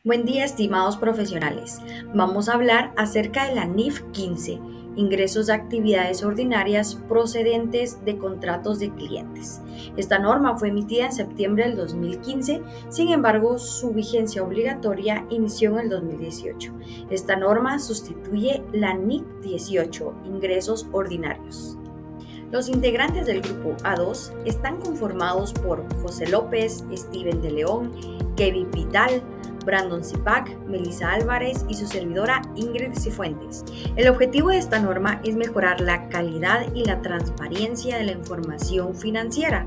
Buen día, estimados profesionales. Vamos a hablar acerca de la NIF 15, ingresos de actividades ordinarias procedentes de contratos de clientes. Esta norma fue emitida en septiembre del 2015, sin embargo, su vigencia obligatoria inició en el 2018. Esta norma sustituye la NIF 18, ingresos ordinarios. Los integrantes del grupo A2 están conformados por José López, Steven de León, Kevin Vital, Brandon Zipac, Melissa Álvarez y su servidora Ingrid Cifuentes. El objetivo de esta norma es mejorar la calidad y la transparencia de la información financiera,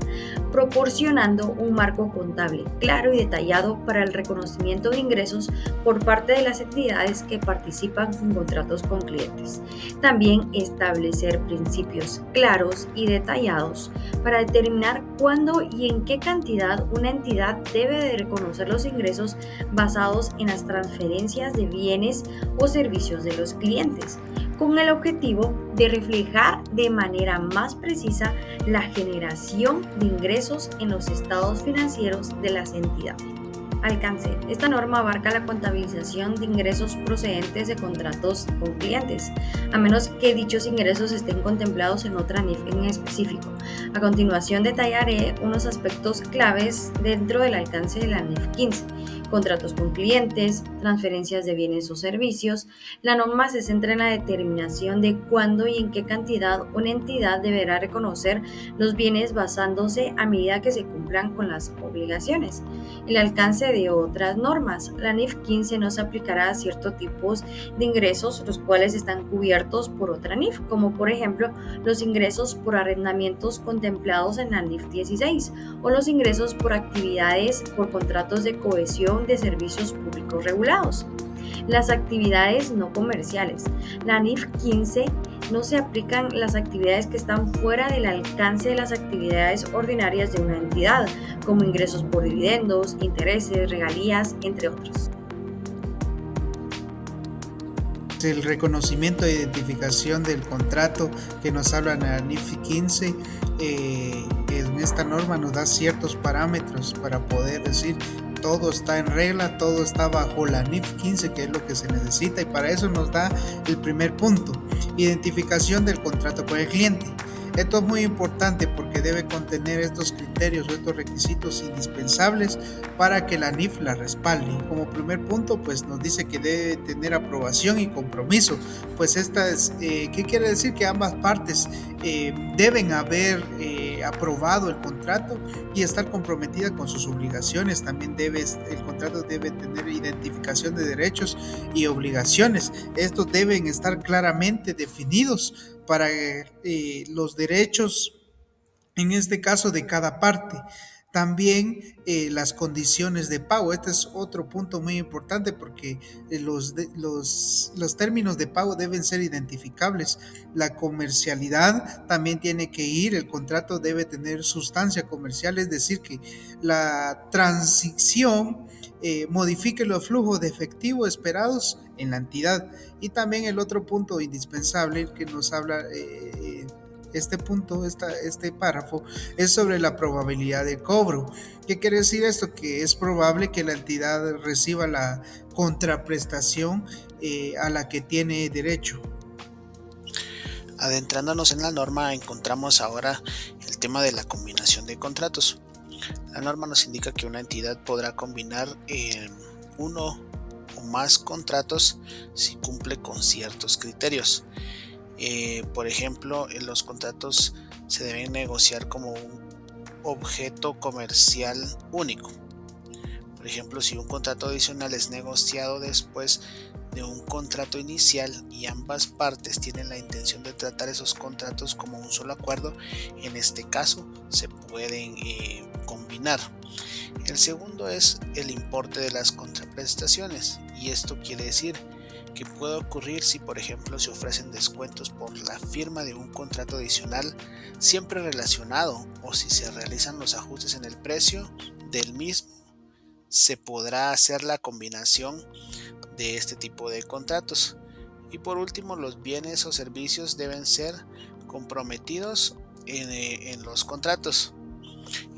proporcionando un marco contable claro y detallado para el reconocimiento de ingresos por parte de las entidades que participan en contratos con clientes. También establecer principios claros y detallados para determinar cuándo y en qué cantidad una entidad debe de reconocer los ingresos basados en las transferencias de bienes o servicios de los clientes, con el objetivo de reflejar de manera más precisa la generación de ingresos en los estados financieros de las entidades. Alcance. Esta norma abarca la contabilización de ingresos procedentes de contratos con clientes, a menos que dichos ingresos estén contemplados en otra NIF en específico. A continuación detallaré unos aspectos claves dentro del alcance de la NIF 15. Contratos con clientes, transferencias de bienes o servicios. La norma se centra en la determinación de cuándo y en qué cantidad una entidad deberá reconocer los bienes basándose a medida que se cumplan con las obligaciones. El alcance de otras normas. La NIF 15 no se aplicará a ciertos tipos de ingresos, los cuales están cubiertos por otra NIF, como por ejemplo los ingresos por arrendamientos contemplados en la NIF 16 o los ingresos por actividades por contratos de cohesión de servicios públicos regulados. Las actividades no comerciales. La NIF 15 no se aplican las actividades que están fuera del alcance de las actividades ordinarias de una entidad, como ingresos por dividendos, intereses, regalías, entre otros. El reconocimiento e identificación del contrato que nos habla en la NIF 15, en esta norma nos da ciertos parámetros para poder decir todo está en regla, todo está bajo la NIF 15, que es lo que se necesita, y para eso nos da el primer punto: identificación del contrato con el cliente. Esto es muy importante porque debe contener estos criterios o estos requisitos indispensables para que la NIF la respalde. Como primer punto, pues nos dice que debe tener aprobación y compromiso. Pues ¿qué quiere decir? Que ambas partes deben haber aprobado el contrato y estar comprometida con sus obligaciones. También el contrato debe tener identificación de derechos y obligaciones. Estos deben estar claramente definidos para los derechos, en este caso de cada parte. También las condiciones de pago. Este es otro punto muy importante porque los términos de pago deben ser identificables. La comercialidad también tiene que ir, el contrato debe tener sustancia comercial, es decir, que la transición modifique los flujos de efectivo esperados en la entidad. Y también el otro punto indispensable que nos habla este punto, este párrafo, es sobre la probabilidad de cobro. ¿Qué quiere decir esto? Que es probable que la entidad reciba la contraprestación a la que tiene derecho. Adentrándonos en la norma, encontramos ahora el tema de la combinación de contratos. La norma nos indica que una entidad podrá combinar uno o más contratos si cumple con ciertos criterios. Por ejemplo, los contratos se deben negociar como un objeto comercial único. Por ejemplo, si un contrato adicional es negociado después de un contrato inicial y ambas partes tienen la intención de tratar esos contratos como un solo acuerdo, en este caso se pueden combinar. El segundo es el importe de las contraprestaciones, y esto quiere decir que puede ocurrir si, por ejemplo, se ofrecen descuentos por la firma de un contrato adicional siempre relacionado, o si se realizan los ajustes en el precio del mismo. Se podrá hacer la combinación de este tipo de contratos. Y por último, los bienes o servicios deben ser comprometidos en los contratos.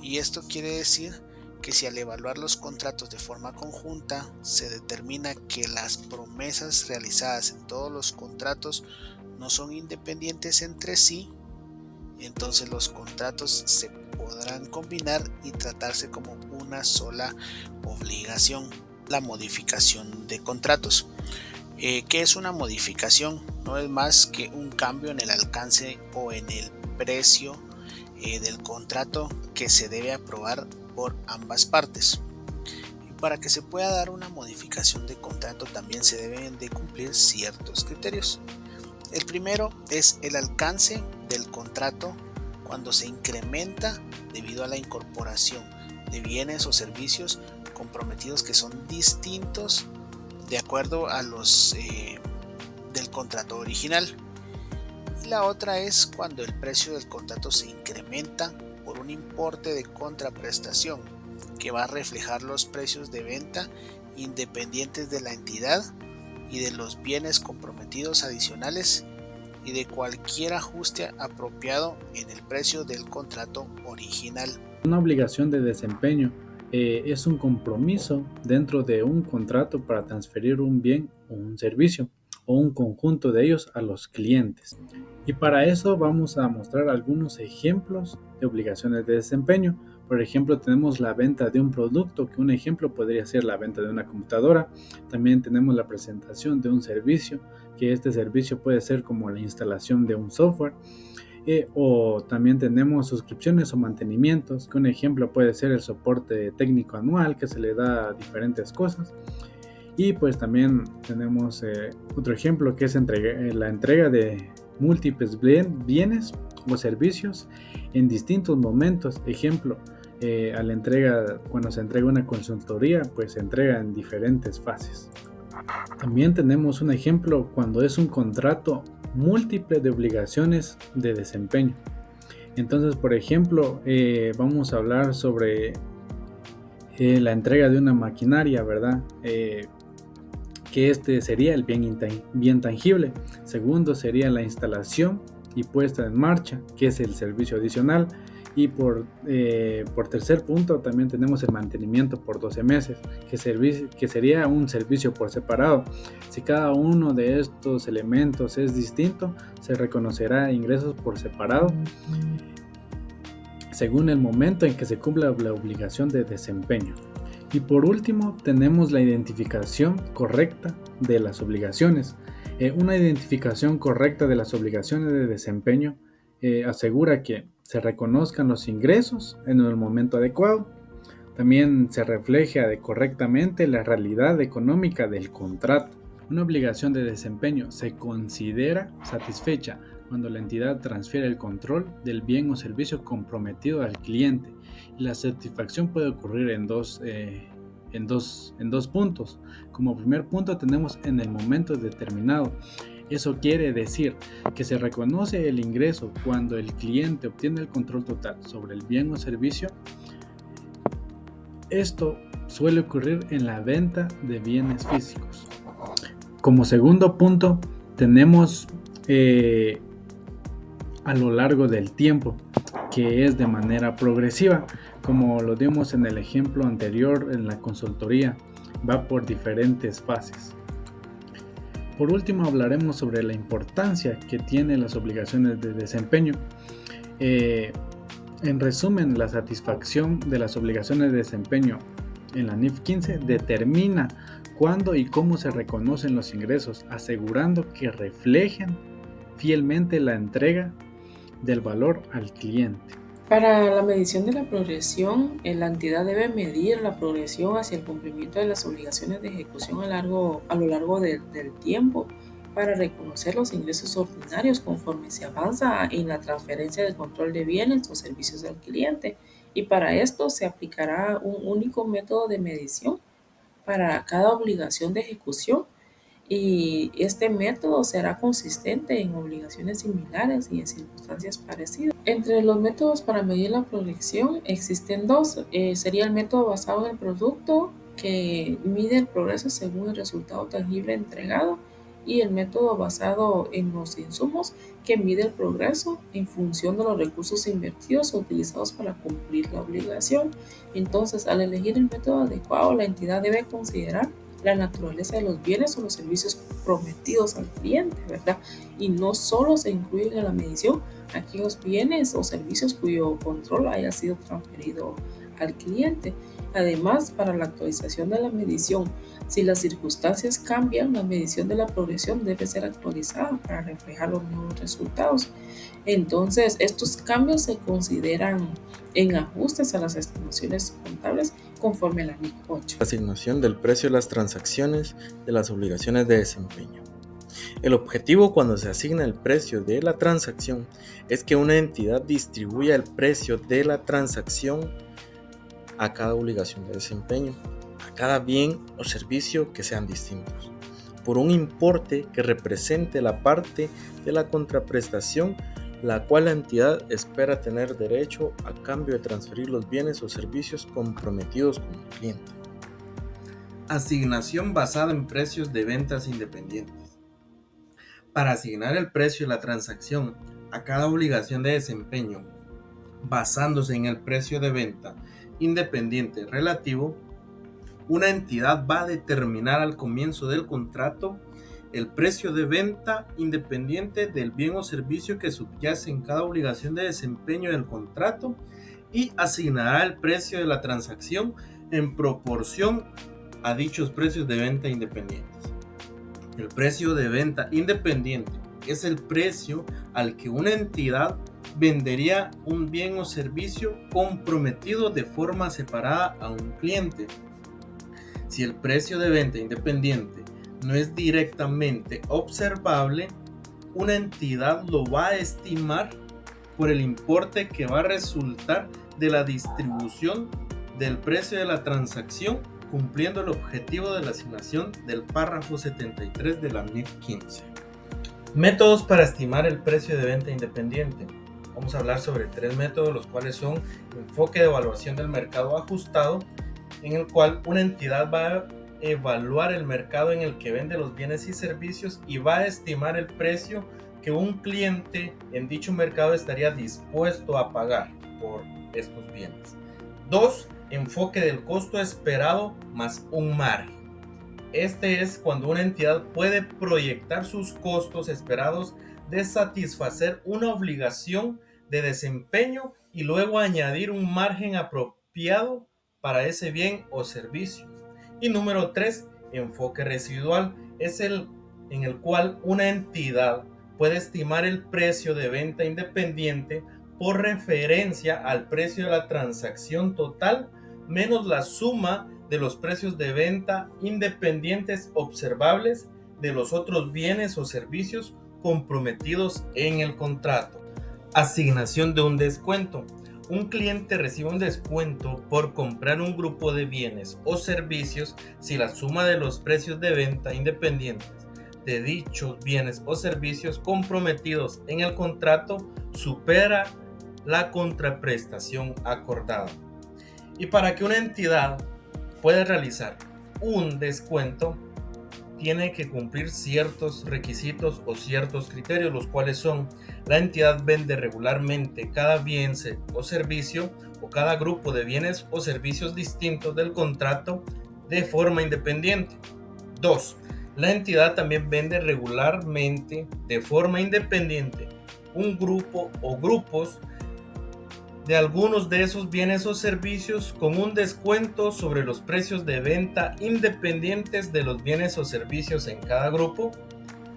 Y esto quiere decir que si al evaluar los contratos de forma conjunta se determina que las promesas realizadas en todos los contratos no son independientes entre sí, entonces los contratos se podrán combinar y tratarse como una sola obligación. La modificación de contratos. ¿Qué es una modificación? No es más que un cambio en el alcance o en el precio del contrato que se debe aprobar por ambas partes. Y para que se pueda dar una modificación de contrato también se deben de cumplir ciertos criterios. El primero es el alcance del contrato cuando se incrementa debido a la incorporación de bienes o servicios comprometidos que son distintos de acuerdo a los del contrato original. Y la otra es cuando el precio del contrato se incrementa por un importe de contraprestación que va a reflejar los precios de venta independientes de la entidad y de los bienes comprometidos adicionales y de cualquier ajuste apropiado en el precio del contrato original. Una obligación de desempeño es un compromiso dentro de un contrato para transferir un bien o un servicio o un conjunto de ellos a los clientes. Y para eso vamos a mostrar algunos ejemplos de obligaciones de desempeño. Por ejemplo, tenemos la venta de un producto, que un ejemplo podría ser la venta de una computadora. También tenemos la presentación de un servicio, que este servicio puede ser como la instalación de un software. O también tenemos suscripciones o mantenimientos, que un ejemplo puede ser el soporte técnico anual que se le da a diferentes cosas. Y pues también tenemos otro ejemplo que es la entrega de múltiples bienes o servicios en distintos momentos. Ejemplo, cuando se entrega una consultoría, pues se entrega en diferentes fases. También tenemos un ejemplo cuando es un contrato múltiple de obligaciones de desempeño. Entonces, por ejemplo, vamos a hablar sobre la entrega de una maquinaria, ¿verdad? Que este sería el bien tangible. Segundo sería la instalación y puesta en marcha, que es el servicio adicional. Y por tercer punto también tenemos el mantenimiento por 12 meses, que sería un servicio por separado. Si cada uno de estos elementos es distinto, se reconocerá ingresos por separado según el momento en que se cumpla la obligación de desempeño. Y por último tenemos la identificación correcta de las obligaciones. Una identificación correcta de las obligaciones de desempeño asegura que se reconozcan los ingresos en el momento adecuado. También se refleja correctamente la realidad económica del contrato. Una obligación de desempeño se considera satisfecha cuando la entidad transfiere el control del bien o servicio comprometido al cliente. La satisfacción puede ocurrir en dos puntos. Como primer punto tenemos en el momento determinado. Eso quiere decir que se reconoce el ingreso cuando el cliente obtiene el control total sobre el bien o servicio. Esto suele ocurrir en la venta de bienes físicos. Como segundo punto tenemos a lo largo del tiempo, que es de manera progresiva, como lo dimos en el ejemplo anterior en la consultoría, va por diferentes fases. Por último hablaremos sobre la importancia que tienen las obligaciones de desempeño. En resumen, la satisfacción de las obligaciones de desempeño en la NIF 15 determina cuándo y cómo se reconocen los ingresos, asegurando que reflejen fielmente la entrega del valor al cliente. Para la medición de la progresión, la entidad debe medir la progresión hacia el cumplimiento de las obligaciones de ejecución a lo largo del tiempo para reconocer los ingresos ordinarios conforme se avanza en la transferencia del control de bienes o servicios al cliente. Y para esto se aplicará un único método de medición para cada obligación de ejecución. Y este método será consistente en obligaciones similares y en circunstancias parecidas. Entre los métodos para medir la progresión existen dos. Sería el método basado en el producto, que mide el progreso según el resultado tangible entregado, y el método basado en los insumos, que mide el progreso en función de los recursos invertidos o utilizados para cumplir la obligación. Entonces, al elegir el método adecuado, la entidad debe considerar la naturaleza de los bienes o los servicios prometidos al cliente, ¿verdad? Y no solo se incluyen en la medición aquellos bienes o servicios cuyo control haya sido transferido al cliente. Además, para la actualización de la medición, si las circunstancias cambian, la medición de la progresión debe ser actualizada para reflejar los nuevos resultados. Entonces, estos cambios se consideran en ajustes a las estimaciones contables conforme a la NIC 8. Asignación del precio de las transacciones de las obligaciones de desempeño. El objetivo cuando se asigna el precio de la transacción es que una entidad distribuya el precio de la transacción a cada obligación de desempeño, a cada bien o servicio que sean distintos, por un importe que represente la parte de la contraprestación la cual la entidad espera tener derecho a cambio de transferir los bienes o servicios comprometidos con el cliente. Asignación basada en precios de ventas independientes. Para asignar el precio de la transacción a cada obligación de desempeño, basándose en el precio de venta independiente relativo, una entidad va a determinar al comienzo del contrato el precio de venta independiente del bien o servicio que subyace en cada obligación de desempeño del contrato y asignará el precio de la transacción en proporción a dichos precios de venta independientes. El precio de venta independiente es el precio al que una entidad vendería un bien o servicio comprometido de forma separada a un cliente. Si el precio de venta independiente no es directamente observable, una entidad lo va a estimar por el importe que va a resultar de la distribución del precio de la transacción, cumpliendo el objetivo de la asignación del párrafo 73 de la NIF 15. Métodos para estimar el precio de venta independiente. Vamos a hablar sobre 3 métodos, los cuales son enfoque de evaluación del mercado ajustado, en el cual una entidad va a evaluar el mercado en el que vende los bienes y servicios y va a estimar el precio que un cliente en dicho mercado estaría dispuesto a pagar por estos bienes. 2. Enfoque del costo esperado más un margen. Este es cuando una entidad puede proyectar sus costos esperados de satisfacer una obligación de desempeño y luego añadir un margen apropiado para ese bien o servicio. Y número 3, enfoque residual, es el en el cual una entidad puede estimar el precio de venta independiente por referencia al precio de la transacción total menos la suma de los precios de venta independientes observables de los otros bienes o servicios comprometidos en el contrato. Asignación de un descuento. Un cliente recibe un descuento por comprar un grupo de bienes o servicios si la suma de los precios de venta independientes de dichos bienes o servicios comprometidos en el contrato supera la contraprestación acordada. Y para que una entidad pueda realizar un descuento, tiene que cumplir ciertos requisitos o ciertos criterios, los cuales son: la entidad vende regularmente cada bien o servicio o cada grupo de bienes o servicios distintos del contrato de forma independiente. 2. La entidad también vende regularmente de forma independiente un grupo o grupos de algunos de esos bienes o servicios con un descuento sobre los precios de venta independientes de los bienes o servicios en cada grupo.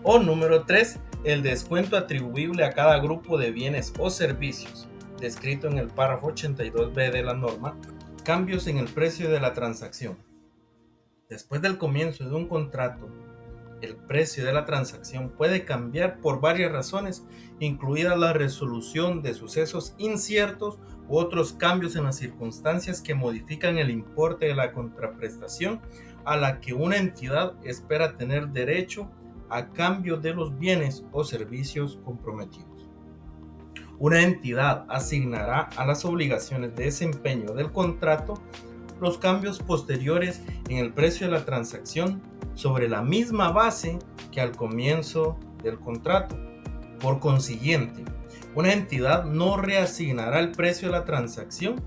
O número 3, el descuento atribuible a cada grupo de bienes o servicios, descrito en el párrafo 82b de la norma. Cambios en el precio de la transacción. Después del comienzo de un contrato, el precio de la transacción puede cambiar por varias razones, incluida la resolución de sucesos inciertos u otros cambios en las circunstancias que modifican el importe de la contraprestación a la que una entidad espera tener derecho a cambio de los bienes o servicios comprometidos. Una entidad asignará a las obligaciones de desempeño del contrato los cambios posteriores en el precio de la transacción sobre la misma base que al comienzo del contrato. Por consiguiente, una entidad no reasignará el precio de la transacción